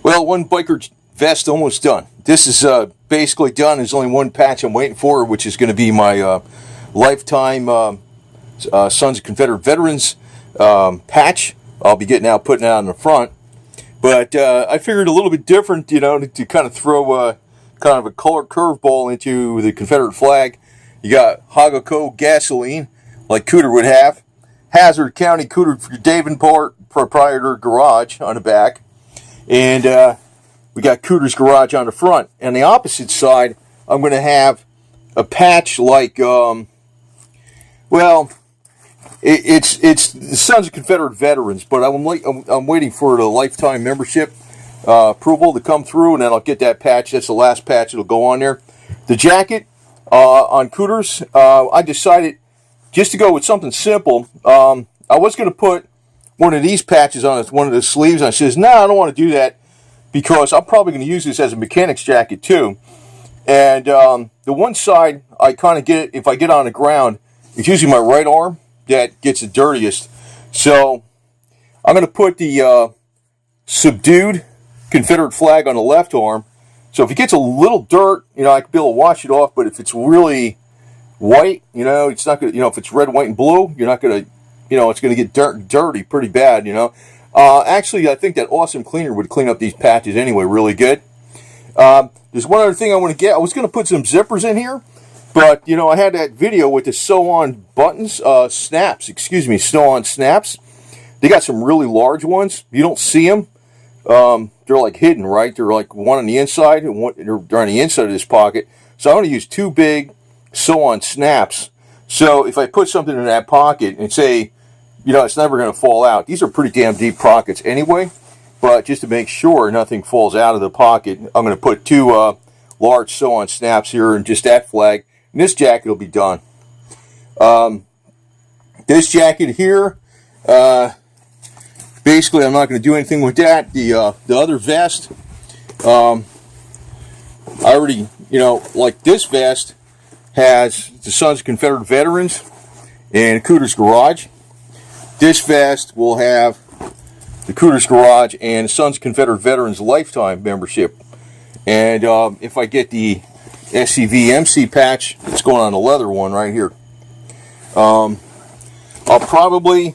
Well, one biker vest almost done. This is basically done. There's only one patch I'm waiting for, which is going to be my lifetime Sons of Confederate Veterans patch. I'll be getting out, putting it out in the front. But I figured a little bit different, you know, to kind of throw kind of a color curveball into the Confederate flag. You got Hagaco gasoline, like Cooter would have. Hazard County Cooter for Davenport Proprietor Garage on the back. And we got Cooter's Garage on the front. And the opposite side, I'm going to have a patch like, well, it's the Sons of Confederate Veterans, but I'm waiting for the lifetime membership approval to come through, and then I'll get that patch. That's the last patch that'll go on there. The jacket on Cooter's, I decided just to go with something simple. I was going to put one of these patches on one of the sleeves. And I says, no, I don't want to do that because I'm probably going to use this as a mechanic's jacket too. And the one side, I kind of get, if I get on the ground, it's usually my right arm that gets the dirtiest. So I'm going to put the subdued Confederate flag on the left arm. So if it gets a little dirt, you know, I can be able to wash it off. But if it's really white, you know, it's not going to, you know, if it's red, white, and blue, you're not going to, you know, it's going to get dirty pretty bad, you know. Actually, I think that Awesome Cleaner would clean up these patches anyway really good. There's one other thing I want to get. I was going to put some zippers in here, but, you know, I had that video with the sew-on buttons, sew-on snaps. They got some really large ones. You don't see them. They're like hidden, right? They're like one on the inside and one, they're on the inside of this pocket. So I'm going to use two big sew-on snaps. So if I put something in that pocket and say, you know, it's never going to fall out. These are pretty damn deep pockets anyway. But just to make sure nothing falls out of the pocket, I'm going to put two large sew-on snaps here and just that flag. And this jacket will be done. This jacket here, basically I'm not going to do anything with that. The other vest, I already, you know, like this vest has the Sons of Confederate Veterans and Cooter's Garage. This vest will have the Cooter's Garage and Sons of Confederate Veterans lifetime membership. And if I get the SCVMC patch, it's going on the leather one right here. I'll probably,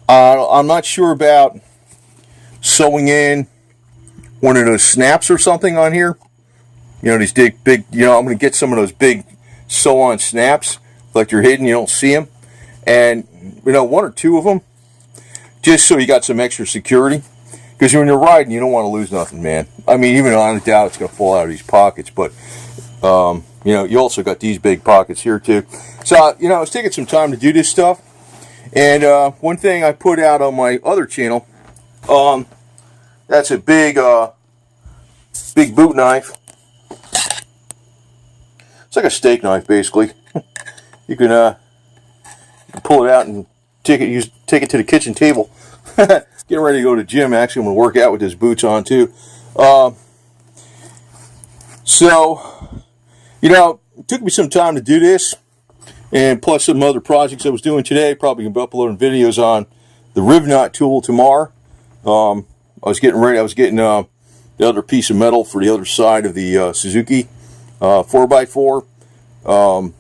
I'm not sure about sewing in one of those snaps or something on here. You know, these big, you know, I'm going to get some of those big sew-on snaps, like they're hidden, you don't see them. And, you know, one or two of them, just so you got some extra security. Because when you're riding, you don't want to lose nothing, man. I mean, even on a doubt it's going to fall out of these pockets. But, you know, you also got these big pockets here, too. So, you know, I was taking some time to do this stuff. And one thing I put out on my other channel, that's a big boot knife. It's like a steak knife, basically. You can pull it out and take it to the kitchen table. Getting ready to go to the gym. Actually, I'm going to work out with these boots on too. So, you know, it took me some time to do this, and plus some other projects I was doing today. Probably going to be uploading videos on the riv knot tool tomorrow. I was getting ready. I was getting the other piece of metal for the other side of the Suzuki 4x4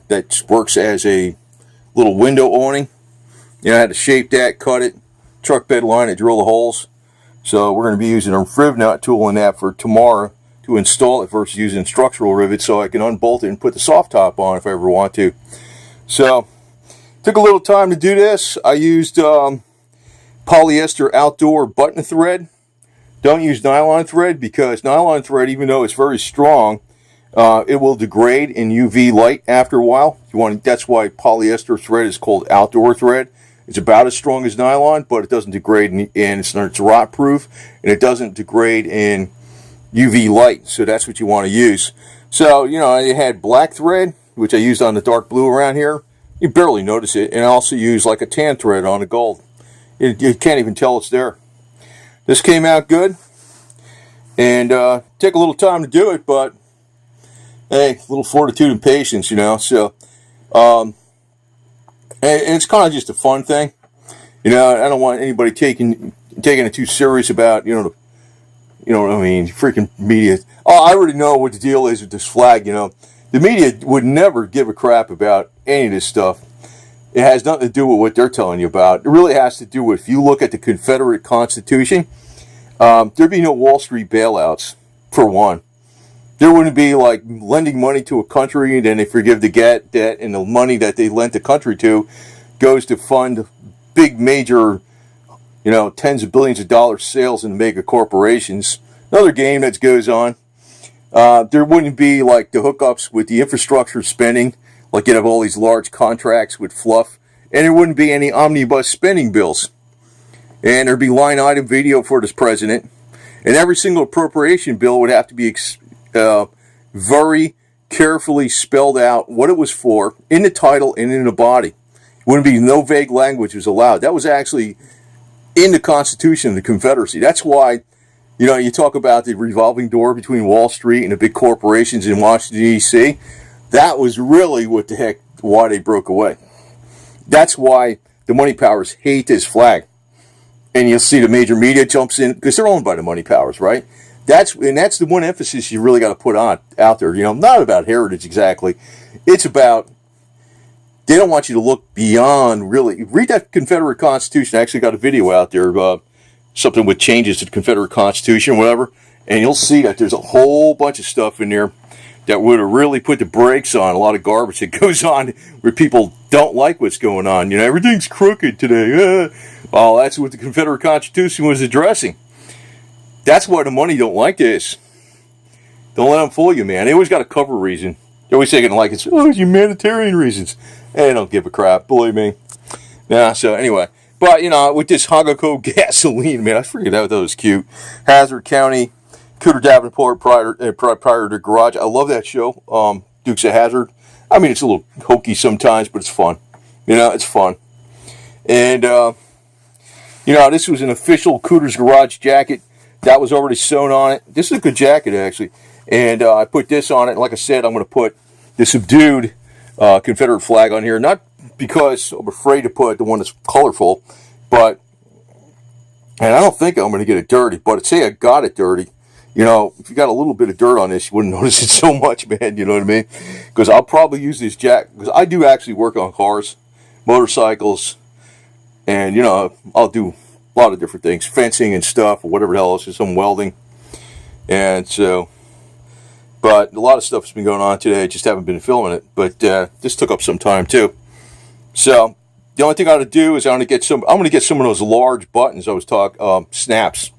that works as a little window awning. You know, I had to shape that, cut it, truck bed line it, drill the holes. So we're going to be using a riv knot tool in that for tomorrow to install it versus using structural rivets so I can unbolt it and put the soft top on if I ever want to. So took a little time to do this. I used polyester outdoor button thread. Don't use nylon thread because nylon thread, even though it's very strong, it will degrade in UV light after a while. That's why polyester thread is called outdoor thread. It's about as strong as nylon, but it doesn't degrade and it's rot proof, and it doesn't degrade in UV light. So that's what you want to use. So, you know, I had black thread, which I used on the dark blue around here. You barely notice it. And I also used like a tan thread on the gold. You can't even tell it's there. This came out good. And take a little time to do it, but hey, a little fortitude and patience, you know. So, and it's kind of just a fun thing. You know, I don't want anybody taking it too serious about, you know, You know what I mean? Freaking media. Oh, I already know what the deal is with this flag, you know. The media would never give a crap about any of this stuff. It has nothing to do with what they're telling you about. It really has to do with, if you look at the Confederate Constitution, there'd be no Wall Street bailouts, for one. There wouldn't be like lending money to a country and then they forgive the debt, and the money that they lent the country to goes to fund big major, you know, tens of billions of dollars sales in mega corporations. Another game that goes on. There wouldn't be like the hookups with the infrastructure spending, like you'd have all these large contracts with fluff, and there wouldn't be any omnibus spending bills. And there'd be line item video for this president, and every single appropriation bill would have to be very carefully spelled out what it was for in the title and in the body. Wouldn't be no vague language was allowed. That was actually in the Constitution of the Confederacy. That's why, you know, you talk about the revolving door between Wall Street and the big corporations in Washington, D.C. That was really what the heck, why they broke away. That's why the money powers hate this flag. And you'll see the major media jumps in, because they're owned by the money powers, right? That's the one emphasis you really got to put on out there. You know, not about heritage exactly. It's about, they don't want you to look beyond, really. Read that Confederate Constitution. I actually got a video out there, something with changes to the Confederate Constitution or whatever, and you'll see that there's a whole bunch of stuff in there that would have really put the brakes on a lot of garbage that goes on where people don't like what's going on. You know, everything's crooked today. Well, that's what the Confederate Constitution was addressing. That's why the money don't like this. Don't let them fool you, man. They always got a cover reason. They're always saying like it's humanitarian reasons. They don't give a crap, believe me. Yeah, so anyway. But, you know, with this Hagaco gasoline, man, I figured that was cute. Hazard County, Cooter Davenport, prior to Garage. I love that show, Dukes of Hazzard. I mean, it's a little hokey sometimes, but it's fun. You know, it's fun. And, you know, this was an official Cooter's Garage jacket. That was already sewn on it. This is a good jacket, actually. And I put this on it. And like I said, I'm going to put the subdued Confederate flag on here. Not because I'm afraid to put the one that's colorful, but, and I don't think I'm going to get it dirty, but say I got it dirty, you know, if you got a little bit of dirt on this, you wouldn't notice it so much, man, you know what I mean? Because I'll probably use this jacket, because I do actually work on cars, motorcycles, and, you know, I'll do a lot of different things, fencing and stuff, or whatever the hell else, some welding, and so, but a lot of stuff has been going on today, I just haven't been filming it, but this took up some time too. So the only thing I got to do is I'm going to get some of those large buttons I was talking, snaps,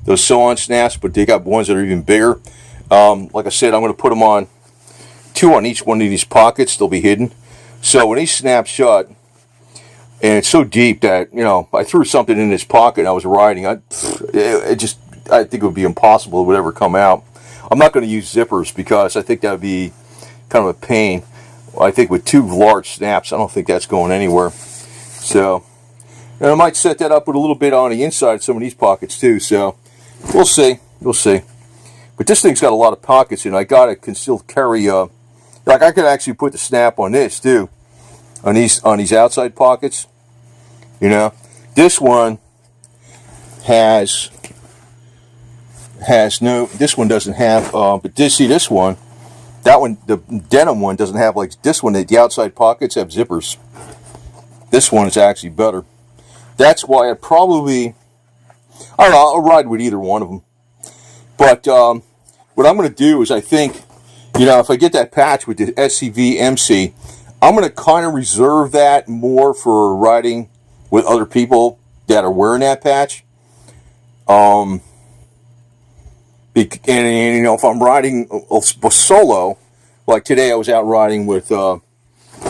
those sew-on snaps, but they got ones that are even bigger. Like I said, I'm going to put them on 2 on each one of these pockets. They'll be hidden. So when these snap shut, and it's so deep that, you know, I threw something in this pocket and I was riding. I think it would be impossible it would ever come out. I'm not going to use zippers because I think that would be kind of a pain. I think with 2 large snaps, I don't think that's going anywhere. So, and I might set that up with a little bit on the inside of some of these pockets too. So, we'll see. We'll see. But this thing's got a lot of pockets, and I got it can still carry. Like I could actually put the snap on this too, on these outside pockets. You know, this one has no. This one doesn't have. But this one. That one, the denim one, doesn't have like this one. The outside pockets have zippers. This one is actually better. That's why I don't know, I'll ride with either one of them. But what I'm going to do is I think, you know, if I get that patch with the SCV MC, I'm going to kind of reserve that more for riding with other people that are wearing that patch. And you know, if I'm riding solo, like today I was out riding with, you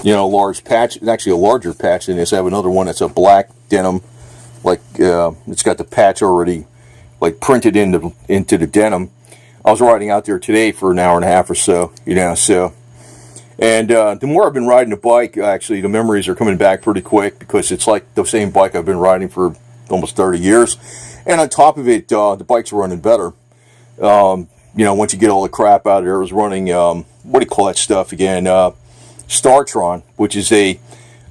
know, a large patch, actually a larger patch than this. I have another one that's a black denim, like, it's got the patch already, like, printed into the denim. I was riding out there today for an hour and a half or so, you know, so. And the more I've been riding the bike, actually, the memories are coming back pretty quick because it's like the same bike I've been riding for almost 30 years. And on top of it, the bike's running better. You know, once you get all the crap out of there, it was running, what do you call that stuff again? Startron, which is a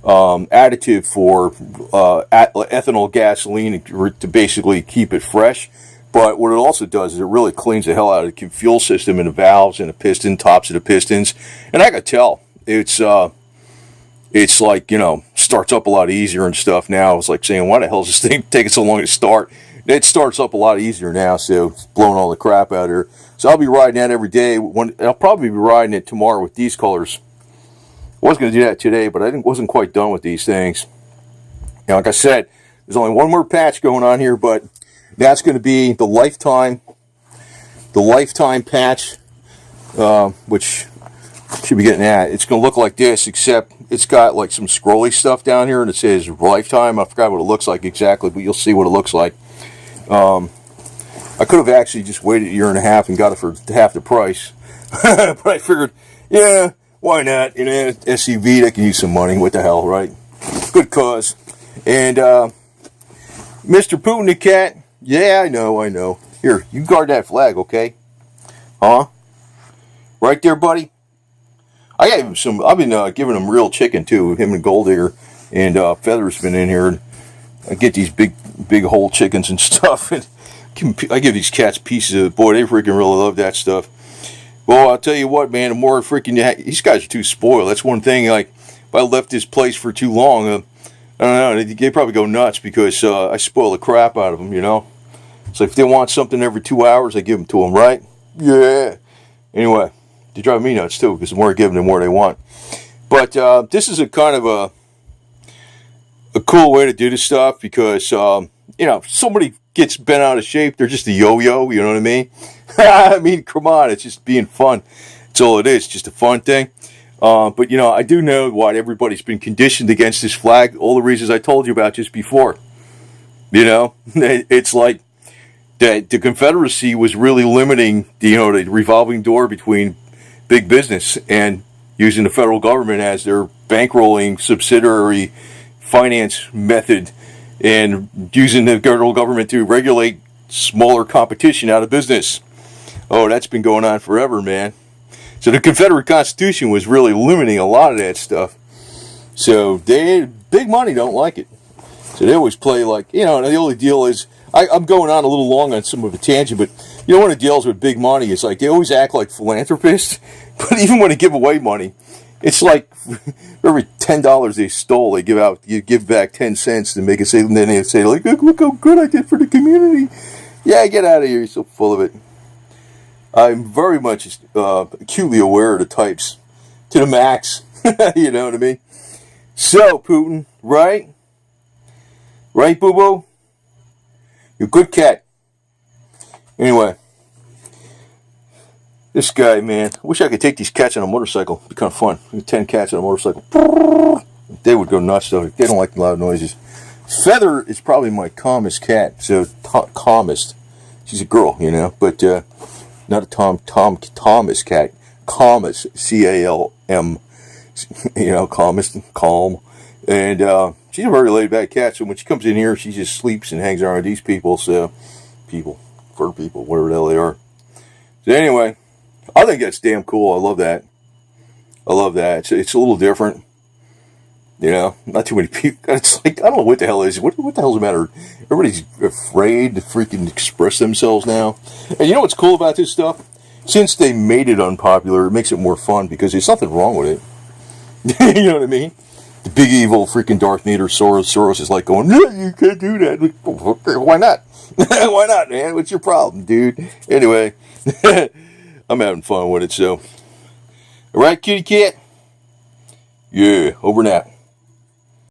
additive for ethanol gasoline to basically keep it fresh. But what it also does is it really cleans the hell out of the fuel system and the valves and the piston, tops of the pistons. And I could tell it's like, starts up a lot easier and stuff now. It's like saying, why the hell is this thing taking so long to start? It starts up a lot easier now, so it's blowing all the crap out of here. So I'll be riding that every day. I'll probably be riding it tomorrow with these colors. I was going to do that today, but I wasn't quite done with these things. Like I said, there's only one more patch going on here, but that's going to be the lifetime patch, which should be getting that. It's going to look like this, except it's got like some scrolly stuff down here, and it says lifetime. I forgot what it looks like exactly, but you'll see what it looks like. I could have actually just waited a year and a half and got it for half the price, but I figured, yeah, why not? SUV, they can use some money. What the hell, right? Good cause. And Mr. Putin the cat, yeah, I know. Here, you guard that flag, okay? Huh? Right there, buddy. I gave him some. I've been giving him real chicken too. Him and Gold Digger and Feather's been in here. I get these big whole chickens and stuff, and I give these cats pieces of. Boy, they freaking really love that stuff. Well, I'll tell you what, man. The more freaking these guys are too spoiled. That's one thing. Like, if I left this place for too long, I don't know. They probably go nuts because I spoil the crap out of them. So if they want something every 2 hours, I give them to them, right? Yeah. Anyway, they drive me nuts too because the more I give them, the more they want. But this is a kind of a cool way to do this stuff because if somebody gets bent out of shape, they're just a yo-yo. You know what I mean? I mean, come on, it's just being fun. That's all it is, just a fun thing. But I do know what everybody's been conditioned against this flag. All the reasons I told you about just before. It's like that the Confederacy was really limiting the revolving door between big business and using the federal government as their bankrolling subsidiary finance method and using the federal government to regulate smaller competition out of business. Oh, that's been going on forever, man. So the Confederate Constitution was really limiting a lot of that stuff. So big money don't like it. So they always play like, the only deal is, I'm going on a little long on some of the tangent, but one of the deals with big money is like they always act like philanthropists, but even when they give away money, it's like for every $10 they stole, you give back 10 cents to make it say, and then they say like, look how good I did for the community. Yeah, get out of here. You're so full of it. I'm very much acutely aware of the types to the max. You know what I mean? So, Putin, right? Right, boo-boo? You're a good cat. Anyway, this guy, man, I wish I could take these cats on a motorcycle. It'd be kind of fun. 10 cats on a motorcycle. They would go nuts, though. They don't like loud noises. Feather is probably my calmest cat. So, calmest. She's a girl, but not a Thomas cat. Calmest, C-A-L-M. Calmest, calm. And she's a very laid-back cat, so when she comes in here, she just sleeps and hangs around with these people, fur people, whatever the hell they are. So anyway, I think that's damn cool. I love that. It's a little different. Not too many people. It's like, I don't know what the hell it is. What the hell's the matter? Everybody's afraid to freaking express themselves now. And you know what's cool about this stuff? Since they made it unpopular, it makes it more fun because there's nothing wrong with it. You know what I mean? The big evil freaking Darth Vader Soros is like going, no, you can't do that. Why not? Why not, man? What's your problem, dude? Anyway, I'm having fun with it, so. All right, kitty cat? Yeah, over now.